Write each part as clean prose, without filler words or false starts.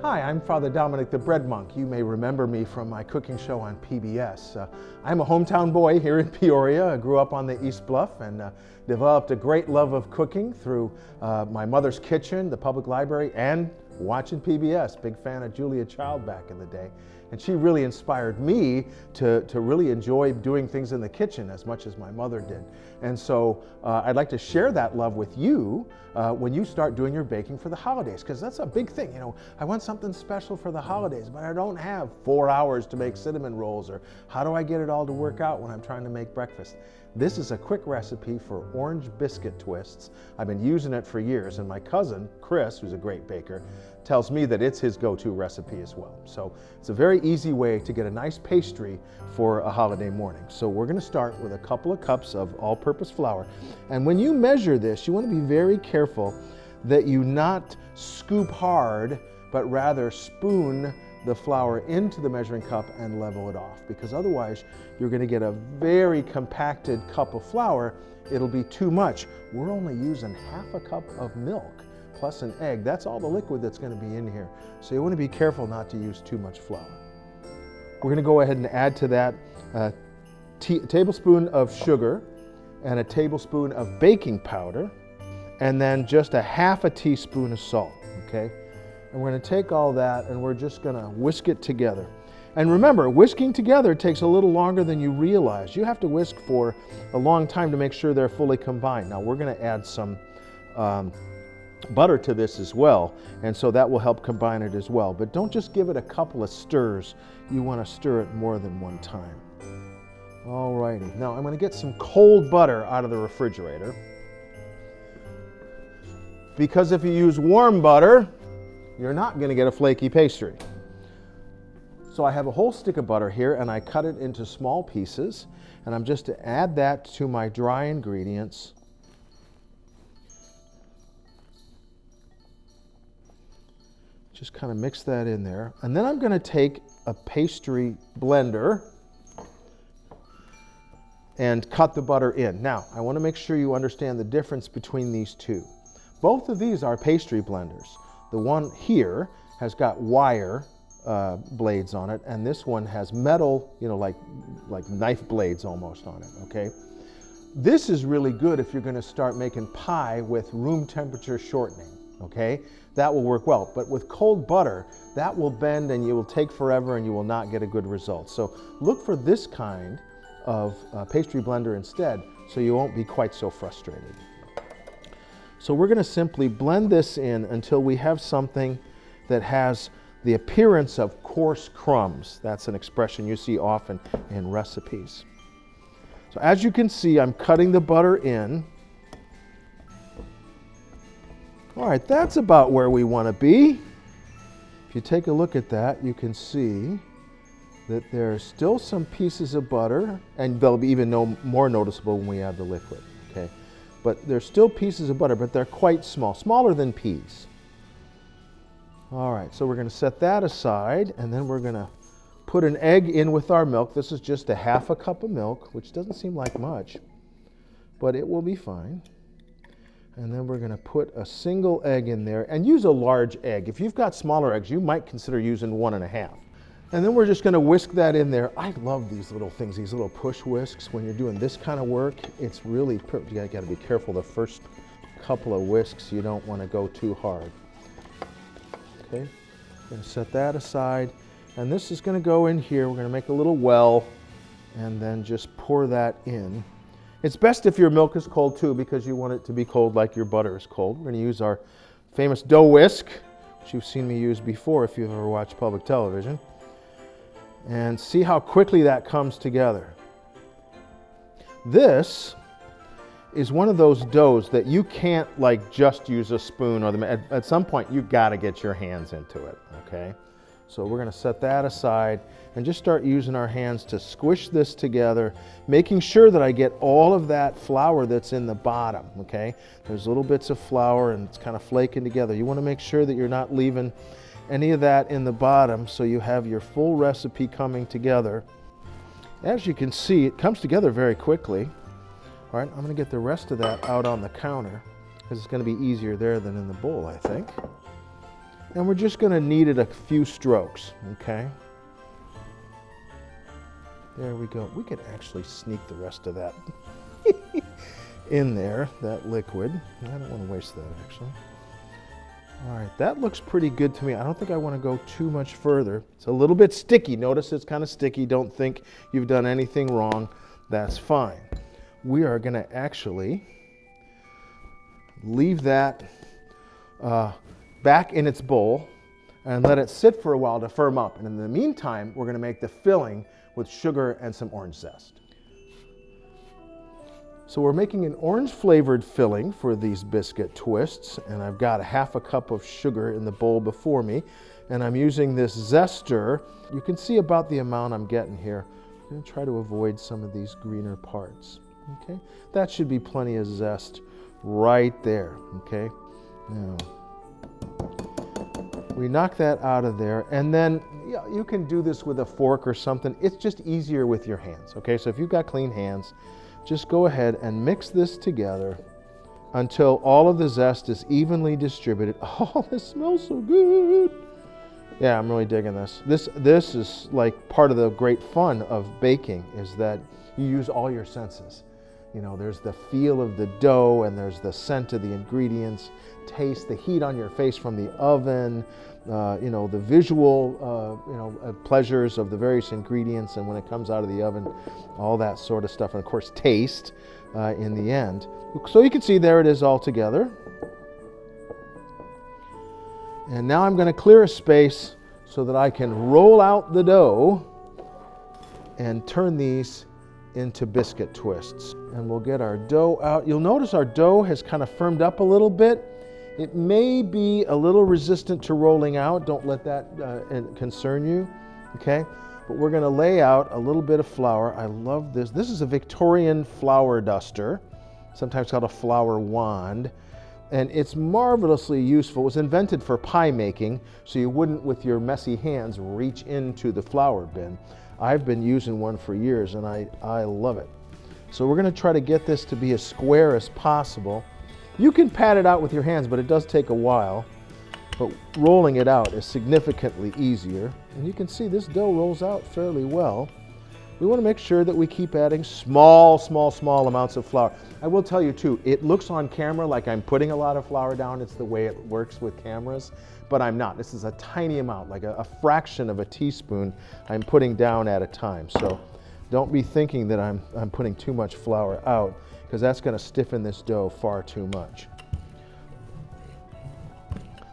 Hi, I'm Father Dominic the Bread Monk. You may remember me from my cooking show on PBS. I'm a hometown boy here in Peoria. I grew up on the East Bluff and developed a great love of cooking through my mother's kitchen, the public library, and watching PBS. Big fan of Julia Child back in the day. And she really inspired me to really enjoy doing things in the kitchen as much as my mother did. And so I'd like to share that love with you when you start doing your baking for the holidays, because that's a big thing. You know, I want something special for the holidays, but I don't have 4 hours to make cinnamon rolls, or how do I get it all to work out when I'm trying to make breakfast? This is a quick recipe for orange biscuit twists. I've been using it for years, and my cousin, Chris, who's a great baker, tells me that it's his go-to recipe as well. So it's a very easy way to get a nice pastry for a holiday morning. So we're gonna start with a couple of cups of all-purpose flour. And when you measure this, you wanna be very careful that you not scoop hard, but rather spoon the flour into the measuring cup and level it off, because otherwise you're going to get a very compacted cup of flour. It'll be too much. We're only using half a cup of milk plus an egg. That's all the liquid that's going to be in here. So you want to be careful not to use too much flour. We're going to go ahead and add to that a tablespoon of sugar and a tablespoon of baking powder, and then just a half a teaspoon of salt, okay? And we're going to take all that and we're just going to whisk it together. And remember, whisking together takes a little longer than you realize. You have to whisk for a long time to make sure they're fully combined. Now we're going to add some butter to this as well, and so that will help combine it as well. But don't just give it a couple of stirs. You want to stir it more than one time. Alrighty, now I'm going to get some cold butter out of the refrigerator, because if you use warm butter, you're not going to get a flaky pastry. So I have a whole stick of butter here, and I cut it into small pieces, and I'm just to add that to my dry ingredients. Just kind of mix that in there. And then I'm going to take a pastry blender and cut the butter in. Now, I want to make sure you understand the difference between these two. Both of these are pastry blenders. The one here has got wire blades on it, and this one has metal, you know, like knife blades almost on it, okay? This is really good if you're going to start making pie with room temperature shortening, okay? That will work well. But with cold butter, that will bend and you will take forever and you will not get a good result. So look for this kind of pastry blender instead, so you won't be quite so frustrated. So we're going to simply blend this in until we have something that has the appearance of coarse crumbs. That's an expression you see often in recipes. So as you can see, I'm cutting the butter in. All right, that's about where we want to be. If you take a look at that, you can see that there are still some pieces of butter, and they'll be even more noticeable when we add the liquid, okay? But there's still pieces of butter, but they're quite small, smaller than peas. All right, so we're going to set that aside, and then we're going to put an egg in with our milk. This is just a half a cup of milk, which doesn't seem like much, but it will be fine. And then we're going to put a single egg in there, and use a large egg. If you've got smaller eggs, you might consider using 1.5. And then we're just going to whisk that in there. I love these little things, these little push whisks. When you're doing this kind of work, it's really perfect. You got to be careful the first couple of whisks. You don't want to go too hard. Okay, we're going to set that aside. And this is going to go in here. We're going to make a little well and then just pour that in. It's best if your milk is cold too, because you want it to be cold like your butter is cold. We're going to use our famous dough whisk, which you've seen me use before if you've ever watched public television. And see how quickly that comes together. This is one of those doughs that you can't like just use a spoon, or at some point you've got to get your hands into it, okay? So we're going to set that aside and just start using our hands to squish this together, making sure that I get all of that flour that's in the bottom, okay? There's little bits of flour and it's kind of flaking together. You want to make sure that you're not leaving any of that in the bottom, so you have your full recipe coming together. As you can see, it comes together very quickly. All right, I'm going to get the rest of that out on the counter, because it's going to be easier there than in the bowl, I think. And we're just going to knead it a few strokes, okay? There we go. We could actually sneak the rest of that in there, that liquid. I don't want to waste that, actually. All right, that looks pretty good to me. I don't think I want to go too much further. It's a little bit sticky. Notice it's kind of sticky. Don't think you've done anything wrong. That's fine. We are going to actually leave that back in its bowl and let it sit for a while to firm up. And in the meantime, we're going to make the filling with sugar and some orange zest. So we're making an orange flavored filling for these biscuit twists, and I've got a half a cup of sugar in the bowl before me, and I'm using this zester. You can see about the amount I'm getting here. I'm going to try to avoid some of these greener parts. Okay, that should be plenty of zest right there. Okay, now we knock that out of there, and then you can do this with a fork or something. It's just easier with your hands. Okay, so if you've got clean hands, just go ahead and mix this together until all of the zest is evenly distributed. Oh, this smells so good. Yeah, I'm really digging this. This is like part of the great fun of baking, is that you use all your senses. You know, there's the feel of the dough, and there's the scent of the ingredients, taste, the heat on your face from the oven, you know, the visual, pleasures of the various ingredients, and when it comes out of the oven, all that sort of stuff, and of course taste in the end. So you can see there it is all together. And now I'm going to clear a space so that I can roll out the dough and turn these into biscuit twists. And we'll get our dough out. You'll notice our dough has kind of firmed up a little bit. It may be a little resistant to rolling out. Don't let that concern you, okay? But we're going to lay out a little bit of flour. I love this. This is a Victorian flour duster, sometimes called a flour wand. And it's marvelously useful. It was invented for pie making, so you wouldn't, with your messy hands, reach into the flour bin. I've been using one for years, and I love it. So we're going to try to get this to be as square as possible. You can pat it out with your hands, but it does take a while. But rolling it out is significantly easier. And you can see this dough rolls out fairly well. We want to make sure that we keep adding small amounts of flour. I will tell you too, it looks on camera like I'm putting a lot of flour down. It's the way it works with cameras, but I'm not. This is a tiny amount, like a fraction of a teaspoon I'm putting down at a time. So don't be thinking that I'm putting too much flour out, because that's going to stiffen this dough far too much.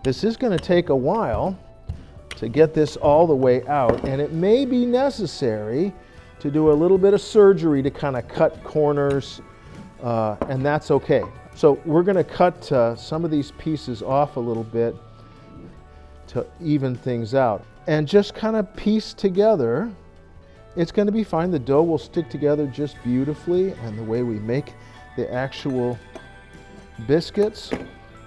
This is going to take a while to get this all the way out, and it may be necessary to do a little bit of surgery to kind of cut corners, and that's okay. So we're going to cut some of these pieces off a little bit to even things out, and just kind of piece together. It's going to be fine. The dough will stick together just beautifully, and the way we make the actual biscuits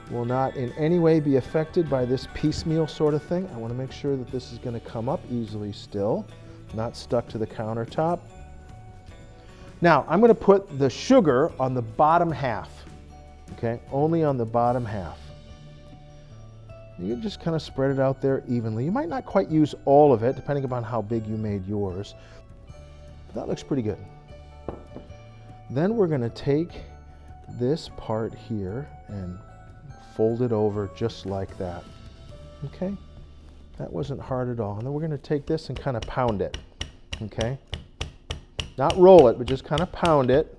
will not in any way be affected by this piecemeal sort of thing. I want to make sure that this is going to come up easily still, not stuck to the countertop. Now, I'm going to put the sugar on the bottom half, okay? Only on the bottom half. You can just kind of spread it out there evenly. You might not quite use all of it, depending upon how big you made yours. But that looks pretty good. Then we're going to take this part here and fold it over just like that. Okay? That wasn't hard at all. And then we're going to take this and kind of pound it. Okay? Not roll it, but just kind of pound it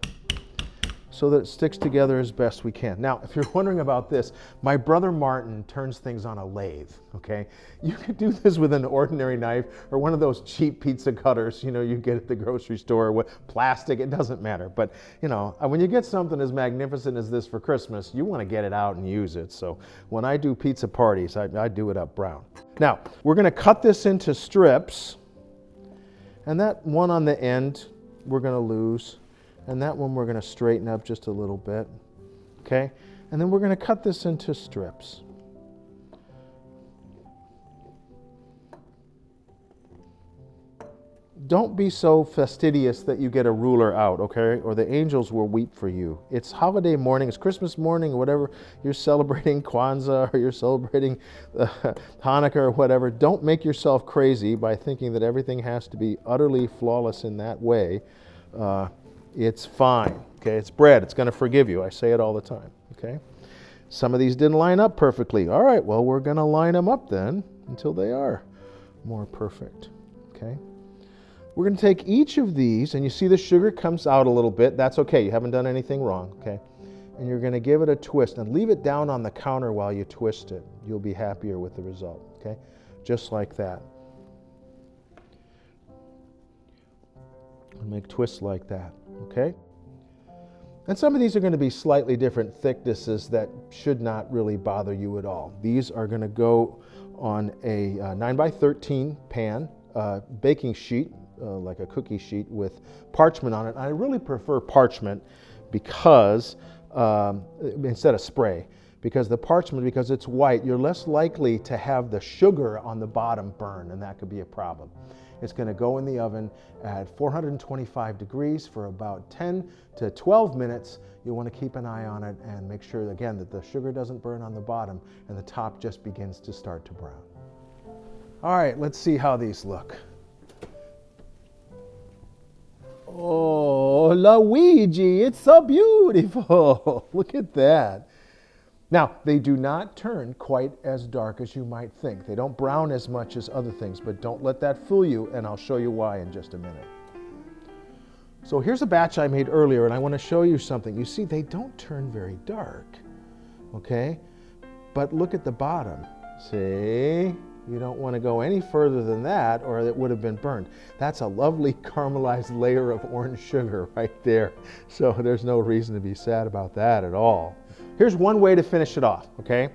so that it sticks together as best we can. Now, if you're wondering about this, my brother Martin turns things on a lathe, okay? You could do this with an ordinary knife or one of those cheap pizza cutters, you know, you get at the grocery store with plastic, it doesn't matter. But, you know, when you get something as magnificent as this for Christmas, you want to get it out and use it. So when I do pizza parties, I do it up brown. Now, we're going to cut this into strips, and that one on the end we're going to lose. And that one we're going to straighten up just a little bit, okay? And then we're going to cut this into strips. don't be so fastidious that you get a ruler out, okay? Or the angels will weep for you. It's holiday morning, it's Christmas morning, or whatever. You're celebrating Kwanzaa or you're celebrating Hanukkah or whatever. Don't make yourself crazy by thinking that everything has to be utterly flawless in that way. It's fine, okay? It's bread, it's going to forgive you. I say it all the time, okay? Some of these didn't line up perfectly. All right, well, we're going to line them up then until they are more perfect, okay? We're going to take each of these, and you see the sugar comes out a little bit. That's okay. You haven't done anything wrong, okay? And you're going to give it a twist and leave it down on the counter while you twist it. You'll be happier with the result, okay? Just like that. And make twists like that, okay? And some of these are going to be slightly different thicknesses that should not really bother you at all. These are going to go on a 9x13 pan, baking sheet, like a cookie sheet with parchment on it. I really prefer parchment because, instead of spray, because the parchment, because it's white, you're less likely to have the sugar on the bottom burn, and that could be a problem. It's going to go in the oven at 425 degrees for about 10 to 12 minutes. You want to keep an eye on it and make sure, again, that the sugar doesn't burn on the bottom and the top just begins to start to brown. All right, let's see how these look. Oh, Luigi, it's so beautiful. Look at that. Now, they do not turn quite as dark as you might think. They don't brown as much as other things, but don't let that fool you, and I'll show you why in just a minute. So here's a batch I made earlier, and I want to show you something. You see, they don't turn very dark, okay? But look at the bottom. See? You don't want to go any further than that, or it would have been burned. That's a lovely caramelized layer of orange sugar right there. So there's no reason to be sad about that at all. Here's one way to finish it off, okay?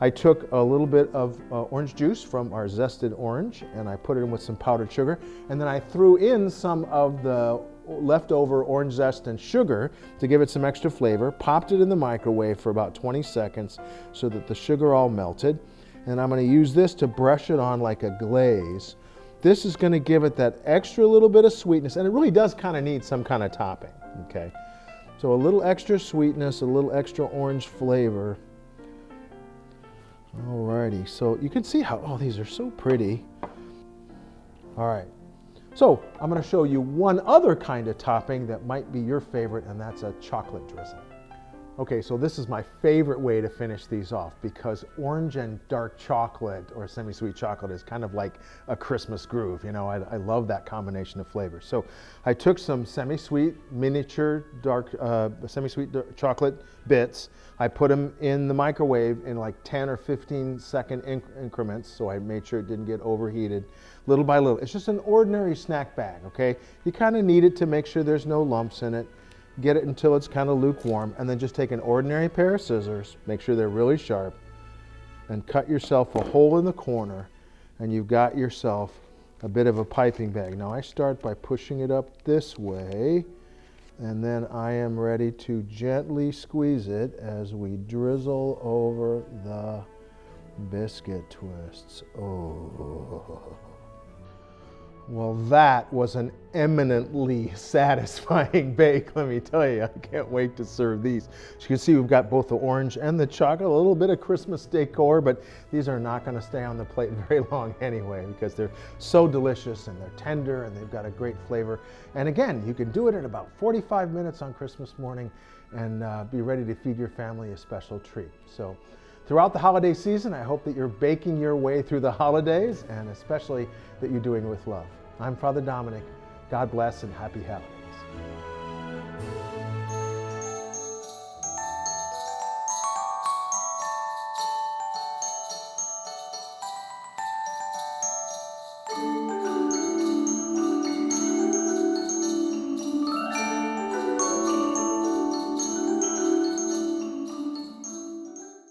I took a little bit of orange juice from our zested orange, and I put it in with some powdered sugar, and then I threw in some of the leftover orange zest and sugar to give it some extra flavor, popped it in the microwave for about 20 seconds so that the sugar all melted, and I'm going to use this to brush it on like a glaze. This is going to give it that extra little bit of sweetness, and it really does kind of need some kind of topping, okay? So a little extra sweetness, a little extra orange flavor. Alrighty, so you can see how, oh, these are so pretty. All right, so I'm going to show you one other kind of topping that might be your favorite, and that's a chocolate drizzle. Okay, so this is my favorite way to finish these off because orange and dark chocolate or semi-sweet chocolate is kind of like a Christmas groove. You know, I love that combination of flavors. So I took some semi-sweet miniature dark, semi-sweet chocolate bits. I put them in the microwave in like 10 or 15 second increments, so I made sure it didn't get overheated little by little. It's just an ordinary snack bag, okay? You kind of need it to make sure there's no lumps in it. Get it until it's kind of lukewarm, and then just take an ordinary pair of scissors, make sure they're really sharp, and cut yourself a hole in the corner, and you've got yourself a bit of a piping bag. Now I start by pushing it up this way, and then I am ready to gently squeeze it as we drizzle over the biscuit twists. Oh. Well, that was an eminently satisfying bake, let me tell you. I can't wait to serve these. As you can see, we've got both the orange and the chocolate, a little bit of Christmas decor, but these are not going to stay on the plate very long anyway because they're so delicious and they're tender and they've got a great flavor. And again, you can do it in about 45 minutes on Christmas morning and be ready to feed your family a special treat. So throughout the holiday season, I hope that you're baking your way through the holidays and especially that you're doing it with love. I'm Father Dominic. God bless and happy holidays.